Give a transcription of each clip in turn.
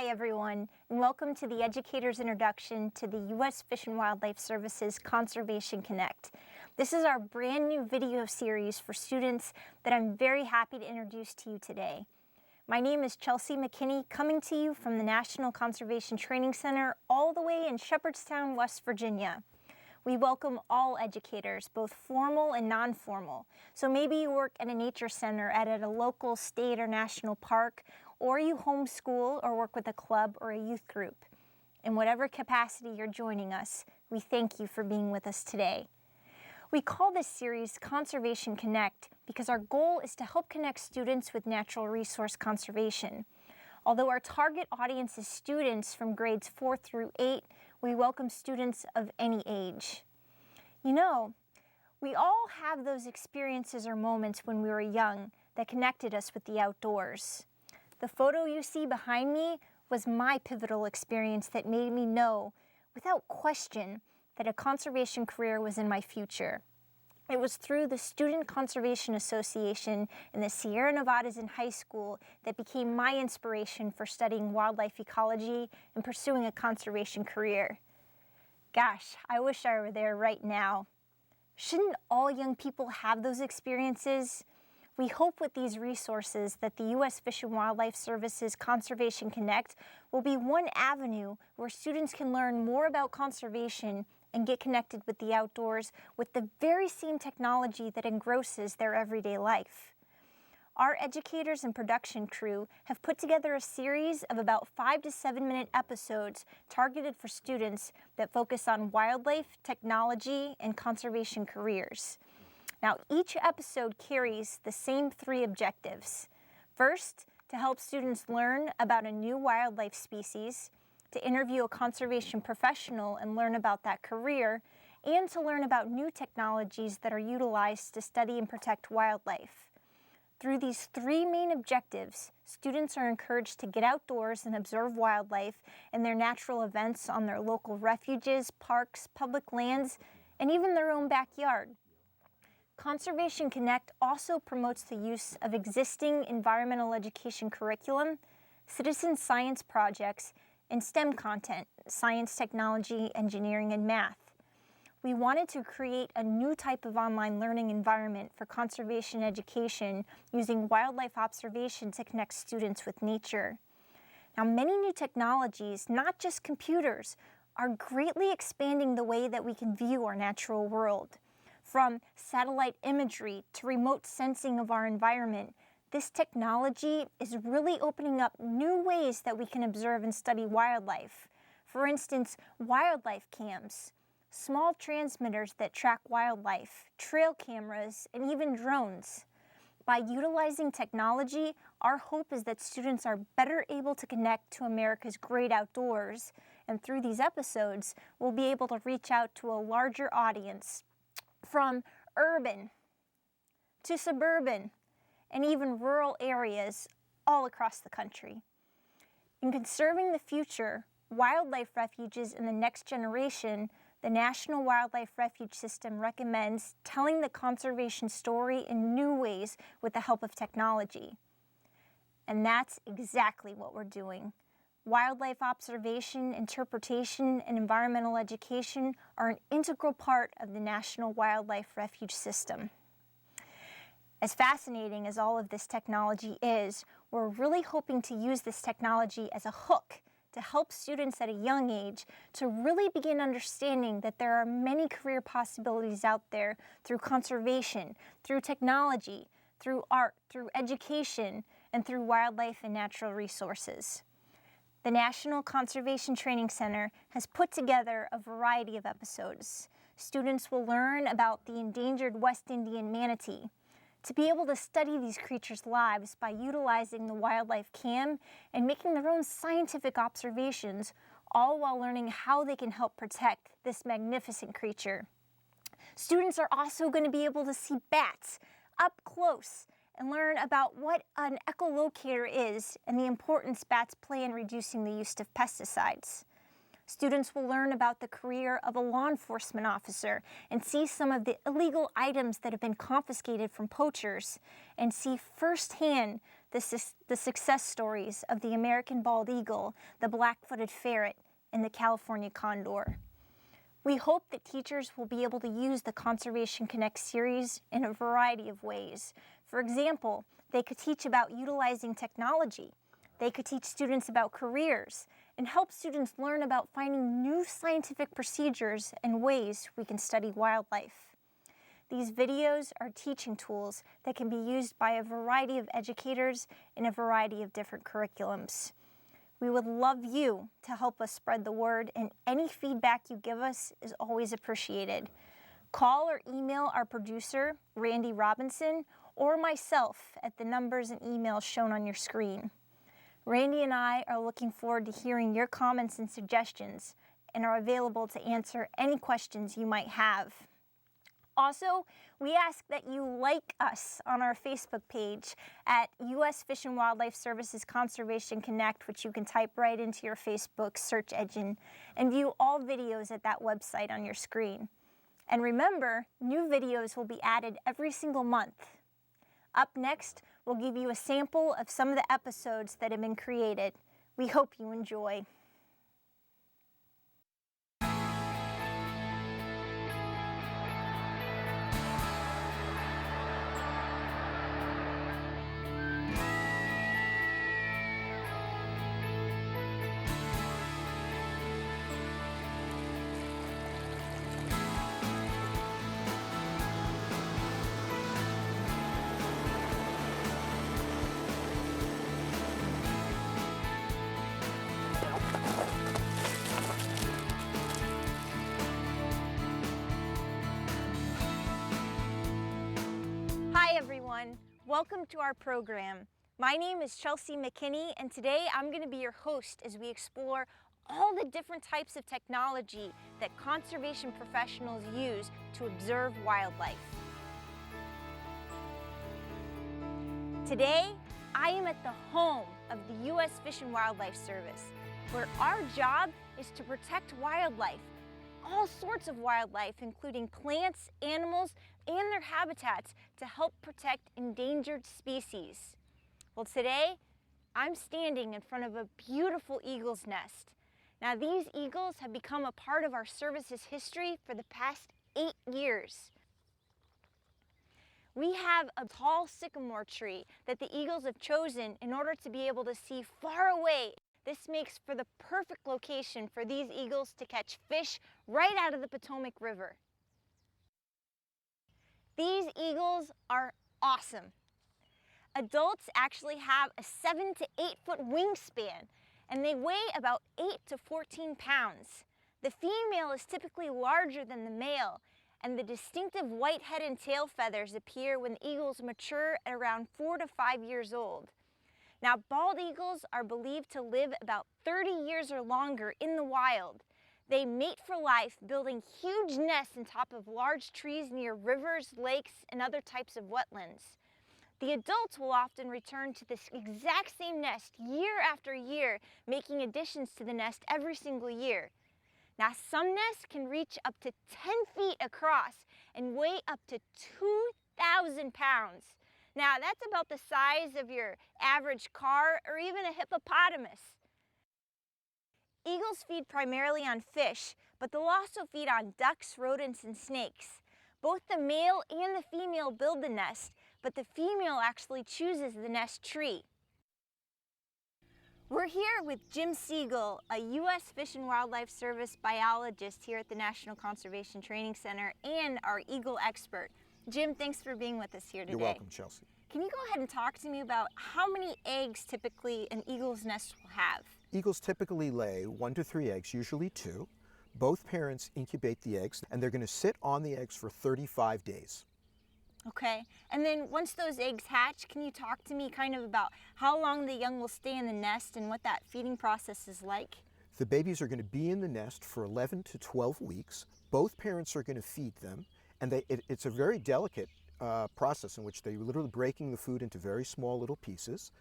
Hi everyone, and welcome to the Educator's Introduction to the U.S. Fish and Wildlife Service's Conservation Connect. This is our brand new video series for students that I'm very happy to introduce to you today. My name is Chelsea McKinney, coming to you from the National Conservation Training Center all the way in Shepherdstown, West Virginia. We welcome all educators, both formal and non-formal. So maybe you work at a nature center at a local, state, or national park, or you homeschool or work with a club or a youth group. In whatever capacity you're joining us, we thank you for being with us today. We call this series Conservation Connect because our goal is to help connect students with natural resource conservation. Although our target audience is students from grades 4 through 8, we welcome students of any age. You know, we all have those experiences or moments when we were young that connected us with the outdoors. The photo you see behind me was my pivotal experience that made me know, without question, that a conservation career was in my future. It was through the Student Conservation Association in the Sierra Nevadas in high school that became my inspiration for studying wildlife ecology and pursuing a conservation career. Gosh, I wish I were there right now. Shouldn't all young people have those experiences? We hope with these resources that the U.S. Fish and Wildlife Service's Conservation Connect will be one avenue where students can learn more about conservation and get connected with the outdoors with the very same technology that engrosses their everyday life. Our educators and production crew have put together a series of about 5 to 7 minute episodes targeted for students that focus on wildlife, technology, and conservation careers. Now, each episode carries the same 3 objectives. First, to help students learn about a new wildlife species, to interview a conservation professional and learn about that career, and to learn about new technologies that are utilized to study and protect wildlife. Through these 3 main objectives, students are encouraged to get outdoors and observe wildlife and their natural events on their local refuges, parks, public lands, and even their own backyard. Conservation Connect also promotes the use of existing environmental education curriculum, citizen science projects, and STEM content, science, technology, engineering, and math. We wanted to create a new type of online learning environment for conservation education using wildlife observation to connect students with nature. Now, many new technologies, not just computers, are greatly expanding the way that we can view our natural world. From satellite imagery to remote sensing of our environment, this technology is really opening up new ways that we can observe and study wildlife. For instance, wildlife cams, small transmitters that track wildlife, trail cameras, and even drones. By utilizing technology, our hope is that students are better able to connect to America's great outdoors, and through these episodes, we'll be able to reach out to a larger audience, from urban to suburban and even rural areas all across the country. In conserving the future, wildlife refuges in the next generation, the National Wildlife Refuge System recommends telling the conservation story in new ways with the help of technology. And that's exactly what we're doing. Wildlife observation, interpretation, and environmental education are an integral part of the National Wildlife Refuge System. As fascinating as all of this technology is, we're really hoping to use this technology as a hook to help students at a young age to really begin understanding that there are many career possibilities out there through conservation, through technology, through art, through education, and through wildlife and natural resources. The National Conservation Training Center has put together a variety of episodes. Students will learn about the endangered West Indian manatee, to be able to study these creatures' lives by utilizing the wildlife cam and making their own scientific observations, all while learning how they can help protect this magnificent creature. Students are also going to be able to see bats up close and learn about what an echolocator is and the importance bats play in reducing the use of pesticides. Students will learn about the career of a law enforcement officer and see some of the illegal items that have been confiscated from poachers and see firsthand the success stories of the American bald eagle, the black-footed ferret, and the California condor. We hope that teachers will be able to use the Conservation Connect series in a variety of ways. For example, they could teach about utilizing technology. They could teach students about careers and help students learn about finding new scientific procedures and ways we can study wildlife. These videos are teaching tools that can be used by a variety of educators in a variety of different curriculums. We would love you to help us spread the word, and any feedback you give us is always appreciated. Call or email our producer, Randy Robinson, or myself at the numbers and emails shown on your screen. Randy and I are looking forward to hearing your comments and suggestions and are available to answer any questions you might have. Also, we ask that you like us on our Facebook page at U.S. Fish and Wildlife Services Conservation Connect, which you can type right into your Facebook search engine, and view all videos at that website on your screen. And remember, new videos will be added every single month. Up next, we'll give you a sample of some of the episodes that have been created. We hope you enjoy. Hi everyone, welcome to our program. My name is Chelsea McKinney, and today I'm going to be your host as we explore all the different types of technology that conservation professionals use to observe wildlife. Today, I am at the home of the U.S. Fish and Wildlife Service, where our job is to protect wildlife, all sorts of wildlife, including plants, animals, and their habitats to help protect endangered species. Well, today, I'm standing in front of a beautiful eagle's nest. Now, these eagles have become a part of our service's history for the past 8 years. We have a tall sycamore tree that the eagles have chosen in order to be able to see far away. This makes for the perfect location for these eagles to catch fish right out of the Potomac River. These eagles are awesome. Adults actually have a 7 to 8 foot wingspan, and they weigh about 8 to 14 pounds. The female is typically larger than the male, and the distinctive white head and tail feathers appear when the eagles mature at around 4 to 5 years old. Now, bald eagles are believed to live about 30 years or longer in the wild. They mate for life, building huge nests on top of large trees near rivers, lakes, and other types of wetlands. The adults will often return to this exact same nest year after year, making additions to the nest every single year. Now, some nests can reach up to 10 feet across and weigh up to 2,000 pounds. Now, that's about the size of your average car or even a hippopotamus. Eagles feed primarily on fish, but they'll also feed on ducks, rodents, and snakes. Both the male and the female build the nest, but the female actually chooses the nest tree. We're here with Jim Siegel, a U.S. Fish and Wildlife Service biologist here at the National Conservation Training Center and our eagle expert. Jim, thanks for being with us here today. You're welcome, Chelsea. Can you go ahead and talk to me about how many eggs typically an eagle's nest will have? Eagles typically lay 1 to 3 eggs, usually 2. Both parents incubate the eggs, and they're going to sit on the eggs for 35 days. Okay, and then once those eggs hatch, can you talk to me kind of about how long the young will stay in the nest and what that feeding process is like? The babies are going to be in the nest for 11 to 12 weeks. Both parents are going to feed them, and it's a very delicate process in which they're literally breaking the food into very small little pieces.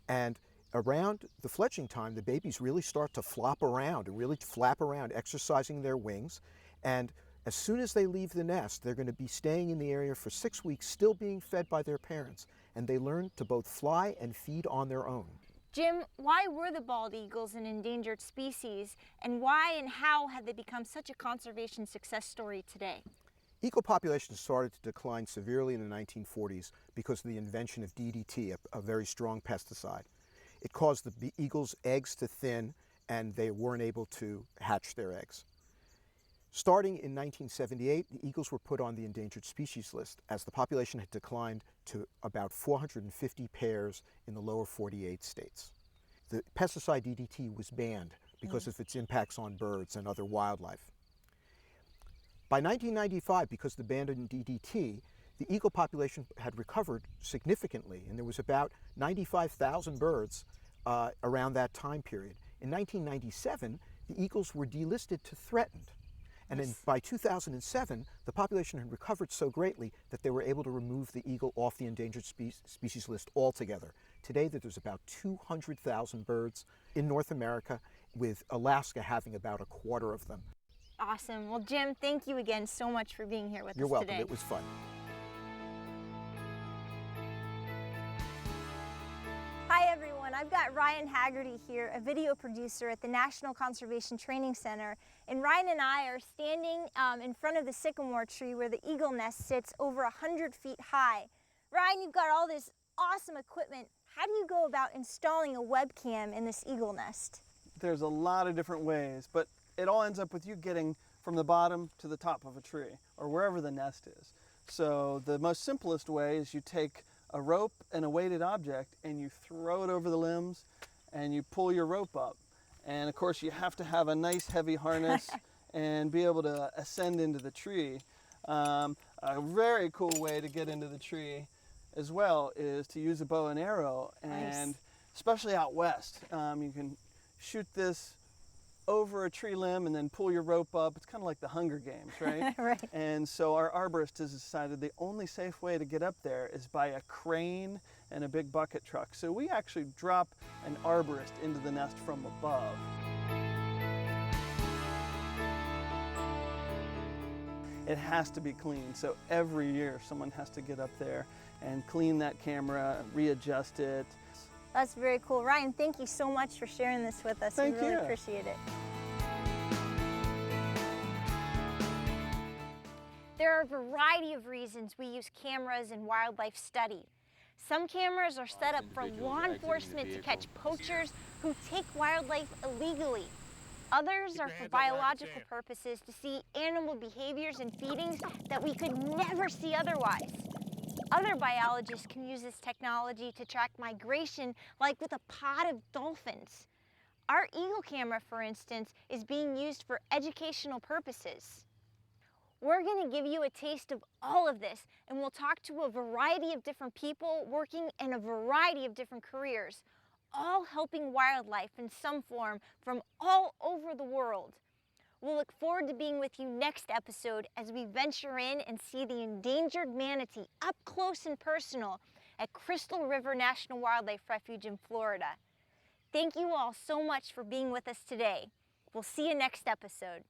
And around the fledging time, the babies really start to flop around and really flap around, exercising their wings. And As soon as they leave the nest, they're going to be staying in the area for 6 weeks, still being fed by their parents, and they learn to both fly and feed on their own. Jim, why were the bald eagles an endangered species, and why and how have they become such a conservation success story today? Eagle populations started to decline severely in the 1940s because of the invention of DDT, a very strong pesticide. It caused the eagles' eggs to thin, and they weren't able to hatch their eggs. Starting in 1978, the eagles were put on the endangered species list as the population had declined to about 450 pairs in the lower 48 states. The pesticide DDT was banned because of its impacts on birds and other wildlife. By 1995, because of the ban on DDT, the eagle population had recovered significantly, and there was about 95,000 birds around that time period. In 1997, the eagles were delisted to threatened. And then by 2007, the population had recovered so greatly that they were able to remove the eagle off the endangered species list altogether. Today, there's about 200,000 birds in North America, with Alaska having about a quarter of them. Awesome. Well, Jim, thank you again so much for being here with us today. You're welcome. It was fun. Hi everyone, I've got Ryan Haggerty here, a video producer at the National Conservation Training Center, and Ryan and I are standing in front of the sycamore tree where the eagle nest sits over 100 feet high. Ryan, you've got all this awesome equipment. How do you go about installing a webcam in this eagle nest? There's a lot of different ways, but it all ends up with you getting from the bottom to the top of a tree or wherever the nest is. So the most simplest way is you take a rope and a weighted object and you throw it over the limbs and you pull your rope up. And of course you have to have a nice heavy harness and be able to ascend into the tree. A very cool way to get into the tree as well is to use a bow and arrow, and Nice. especially out west, you can shoot this over a tree limb and then pull your rope up. It's kind of like the Hunger Games, right? Right. And so our arborist has decided the only safe way to get up there is by a crane and a big bucket truck. So we actually drop an arborist into the nest from above. It has to be clean, so every year someone has to get up there and clean that camera, readjust it. That's very cool. Ryan, thank you so much for sharing this with us. Thank we really you. appreciate it. There are a variety of reasons we use cameras in wildlife study. Some cameras are set up for law enforcement to catch poachers who take wildlife illegally. Others are for biological purposes to see animal behaviors and feedings that we could never see otherwise. Other biologists can use this technology to track migration, like with a pod of dolphins. Our Eagle camera, for instance, is being used for educational purposes. We're going to give you a taste of all of this, and we'll talk to a variety of different people working in a variety of different careers, all helping wildlife in some form from all over the world. We'll look forward to being with you next episode as we venture in and see the endangered manatee up close and personal at Crystal River National Wildlife Refuge in Florida. Thank you all so much for being with us today. We'll see you next episode.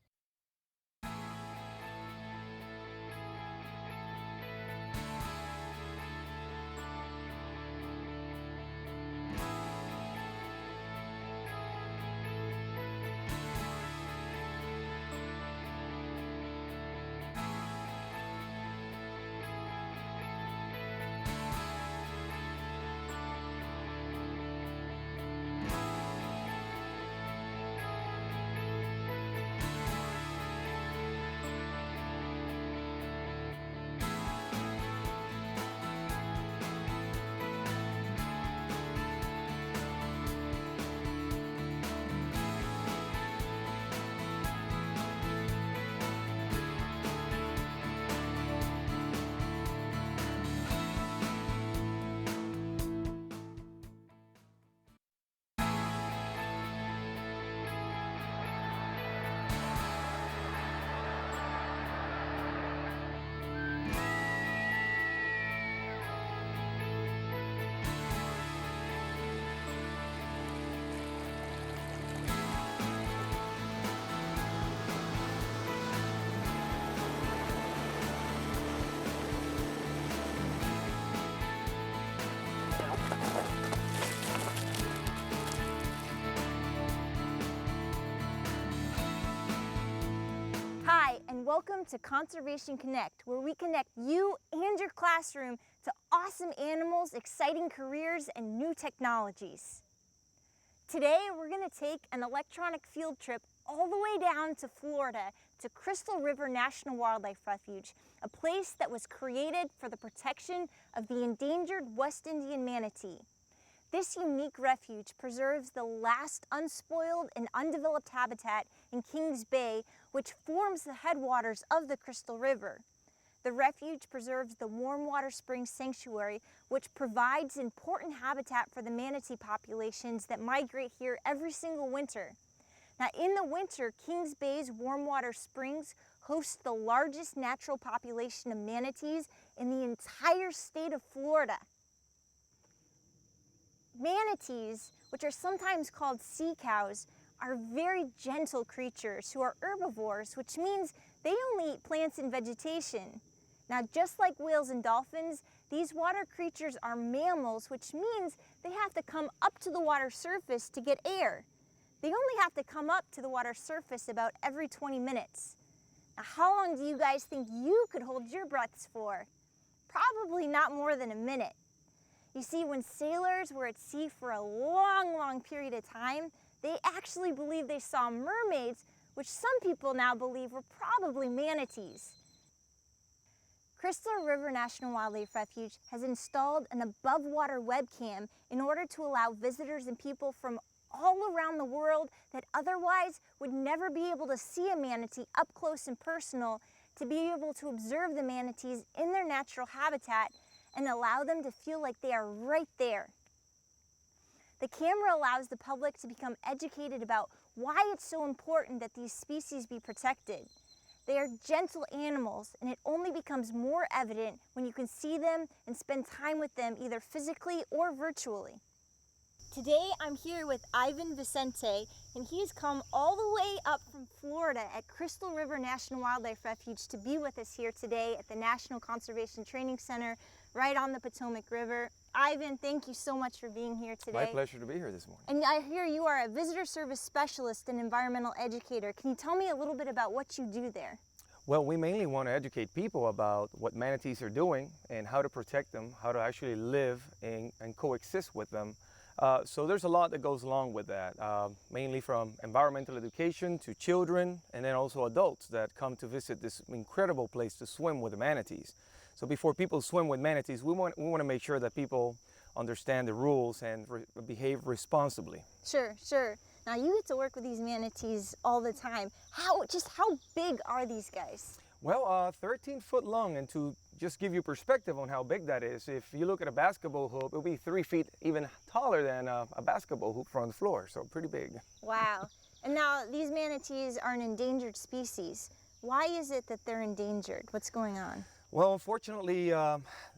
and welcome to Conservation Connect, where we connect you and your classroom to awesome animals, exciting careers, and new technologies. Today, we're going to take an electronic field trip all the way down to Florida to Crystal River National Wildlife Refuge, a place that was created for the protection of the endangered West Indian manatee. This unique refuge preserves the last unspoiled and undeveloped habitat in Kings Bay, which forms the headwaters of the Crystal River. The refuge preserves the Warm Water Springs Sanctuary, which provides important habitat for the manatee populations that migrate here every single winter. Now, in the winter, Kings Bay's Warm Water Springs hosts the largest natural population of manatees in the entire state of Florida. Manatees, which are sometimes called sea cows, are very gentle creatures who are herbivores, which means they only eat plants and vegetation. Now, just like whales and dolphins, these water creatures are mammals, which means they have to come up to the water surface to get air. They only have to come up to the water surface about every 20 minutes. Now, how long do you guys think you could hold your breaths for? Probably not more than a minute. You see, when sailors were at sea for a long period of time, they actually believed they saw mermaids, which some people now believe were probably manatees. Crystal River National Wildlife Refuge has installed an above-water webcam in order to allow visitors and people from all around the world that otherwise would never be able to see a manatee up close and personal to be able to observe the manatees in their natural habitat and allow them to feel like they are right there. The camera allows the public to become educated about why it's so important that these species be protected. They are gentle animals, and it only becomes more evident when you can see them and spend time with them either physically or virtually. Today I'm here with Vicente, and he's come all the way up from Florida at Crystal River National Wildlife Refuge to be with us here today at the National Conservation Training Center right on the Potomac River. Ivan, thank you so much for being here today. My pleasure to be here this morning. And I hear you are a visitor service specialist and environmental educator. Can you tell me a little bit about what you do there? Well, we mainly want to educate people about what manatees are doing and how to protect them, how to actually live and coexist with them. So there's a lot that goes along with that, mainly from environmental education to children and then also adults that come to visit this incredible place to swim with the manatees. So before people swim with manatees, we want to make sure that people understand the rules and behave responsibly. Sure. Now you get to work with these manatees all the time. How big are these guys? Well, 13 foot long, and to just give you perspective on how big that is, if you look at a basketball hoop, it'll be 3 feet even taller than a basketball hoop from the floor, so pretty big. Wow. And now these manatees are an endangered species. Why is it that they're endangered? What's going on? Well, unfortunately,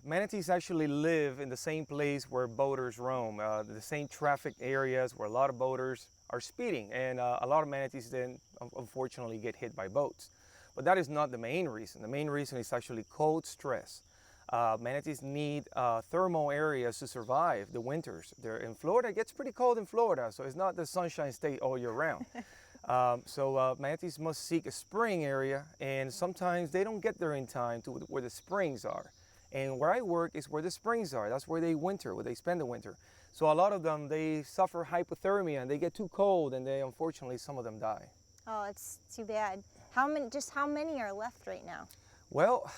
manatees actually live in the same place where boaters roam, the same traffic areas where a lot of boaters are speeding, and a lot of manatees then unfortunately get hit by boats. But that is not the main reason. The main reason is actually cold stress. Manatees need thermal areas to survive the winters. They're in Florida. It gets pretty cold in Florida, so it's not the sunshine state all year round. So manatees must seek a spring area, and sometimes they don't get there in time to where the springs are. And where I work is where the springs are. That's where they winter, where they spend the winter. So a lot of them, they suffer hypothermia and they get too cold, and they unfortunately, some of them die. Oh, it's too bad. How many are left right now? Well,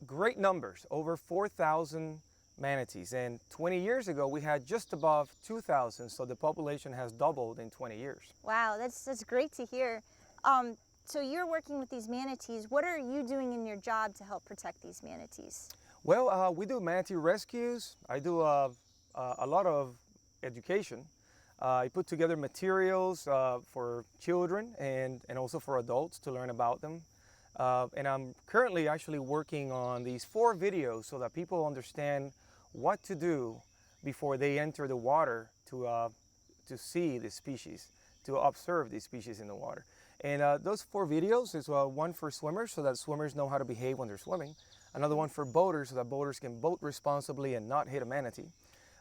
great numbers, over 4,000 manatees. And 20 years ago, we had just above 2,000, so the population has doubled in 20 years. Wow, that's great to hear. So you're working with these manatees. What are you doing in your job to help protect these manatees? Well, we do manatee rescues. I do a lot of education. I put together materials for children and also for adults to learn about them. And I'm currently actually working on these 4 videos so that people understand what to do before they enter the water to see the species, to observe these species in the water. And those 4 videos is one for swimmers so that swimmers know how to behave when they're swimming. Another one for boaters so that boaters can boat responsibly and not hit a manatee.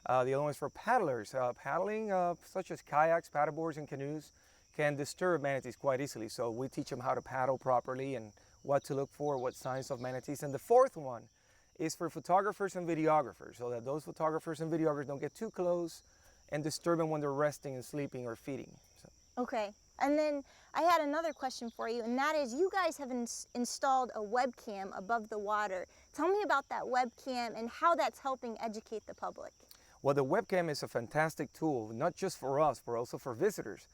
The other one is for paddlers. Paddling, such as kayaks, paddleboards, and canoes, can disturb manatees quite easily. So we teach them how to paddle properly, and what to look for, what signs of manatees. And the fourth one is for photographers and videographers, so that those photographers and videographers don't get too close and disturb them when they're resting and sleeping or feeding. So. Okay, and then I had another question for you, and that is, you guys have installed a webcam above the water. Tell me about that webcam and how that's helping educate the public. Well, the webcam is a fantastic tool, not just for us, but also for visitors.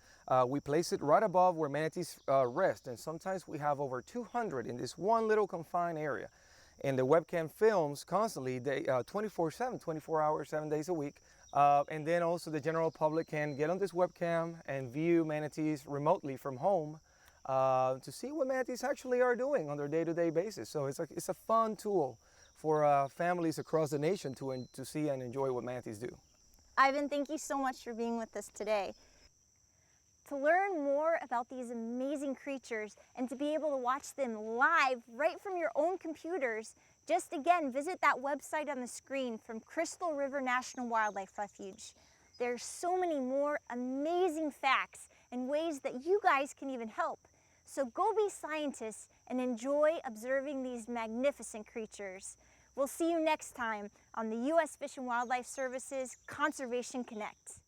We place it right above where manatees rest, and sometimes we have over 200 in this one little confined area. And the webcam films constantly, 24/7, 24 hours, 7 days a week. And then also the general public can get on this webcam and view manatees remotely from home to see what manatees actually are doing on their day-to-day basis. So it's a fun tool for families across the nation to see and enjoy what manatees do. Ivan, thank you so much for being with us today. To learn more about these amazing creatures and to be able to watch them live right from your own computers, just again, visit that website on the screen from Crystal River National Wildlife Refuge. There's so many more amazing facts and ways that you guys can even help. So go be scientists and enjoy observing these magnificent creatures. We'll see you next time on the U.S. Fish and Wildlife Service's Conservation Connect.